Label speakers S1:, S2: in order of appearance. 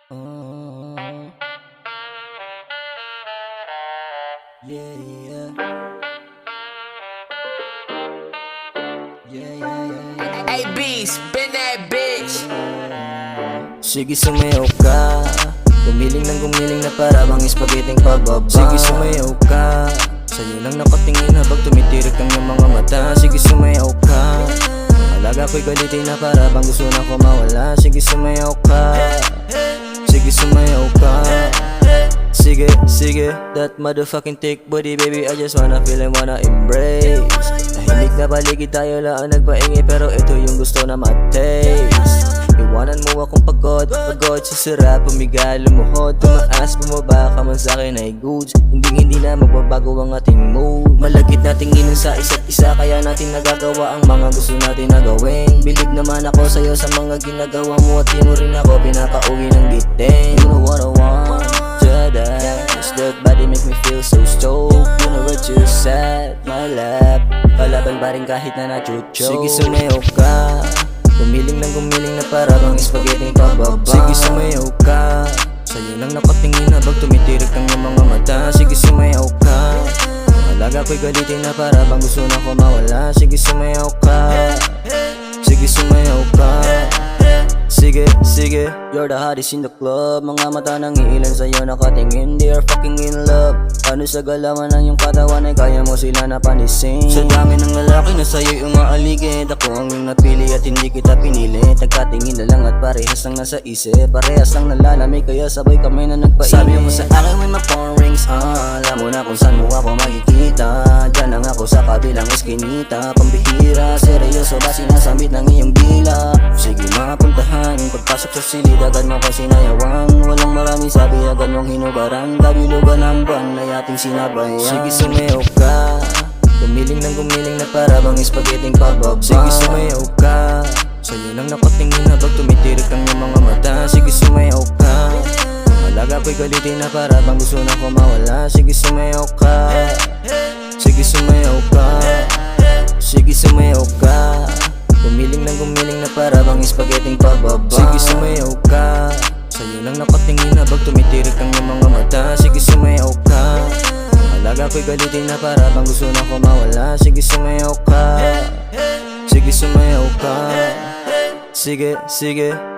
S1: Oh, yeah, yeah. Yeah, yeah, yeah.
S2: Hey B, spin that bitch.
S1: Sige sumayaw ka, gumiling na para bang spaghetting pababa. Sige sumayaw ka, sa'yo lang nakatingin habang tumitirik ang iyong mga mata. Sige sumayaw ka, alaga ko'y galitin na para bang gusto na ko mawala. Sige sumayaw ka, sige sumayaw ka. Sige, sige, that motherfucking thick body baby, I just wanna feel and wanna embrace. Tahimik na paligid tayo lang nagpaingi, pero ito yung gusto na ma-taste. Iwanan mo akong pagod sa sarap, pumiga, lumuhod, tumaas, bumaba ka man sa'kin ay goods. Hindi na magbabago ang ating mood. Malagit nating tingin sa isa't isa, kaya natin nagagawa ang mga gusto natin na gawin. Bilib naman ako sa'yo sa mga ginagawa mo, at di mo rin ako pinapauwi ng giting. You know what I want, that body make me feel so stoked. You know what you said, my lap, palaban pa rin kahit na na-choke. Sige sumayaw ka, gumiling na para bang spaghetting pababa. Sige sumayaw ka, sa'yo lang nakatingin habang tumitirik ang iyong mga mata. Sige sumayaw ka, alaga ko'y galitin na para bang gusto na ko mawala. Sige sumayaw ka, sige sumayaw ka. Sige, sige, you're the hottest in the club. Mga mata nang iilan sa'yo nakatingin, they are fucking in love. Ano sa galawan ng iyong katawan ay kaya mo sila napanisin. Sa dami ng lalaki na sa'yo'y umaaligid, ako ang iyong napili at hindi kita pinili. Nagkatingin na lang at parehas lang nasa isip, parehas lang nalalamig, kaya sabay kami na nagpainit. Sabi mo sa akin may ma-phone rings, alam mo na kung saan mo ako makikita. Diyan lang ako sa kabilang eskinita, pambihira, seryoso ba sinasambit ng iyong dila? Sige mapuntahan, pagpasok sa silid agad mo ko sinayawang. Walang maraming sabi, agad mong hinubaran, kabilugan ng buwan na yating sinabayan. Sige sumayaw ka, gumiling na para bang spaghetting pababa. Sige sumayaw ka, sa'yo lang nakatingin habang tumitirik ang iyong mga mata. Sige sumayaw ka, alaga ko'y galitin na para bang gusto na ko mawala. Sige sumayaw ka, sige sumayaw ka. Sige sumayaw ka, gumiling na para bang spaghetting pababa. Sige sumayaw ka, sa'yo lang nakatingin habang tumitirik ang iyong mga mata. Sige sumayaw ka, alaga ko'y galitin na para bang gusto na ko mawala. Sige sumayaw ka, sige sumayaw ka. Sige, sige.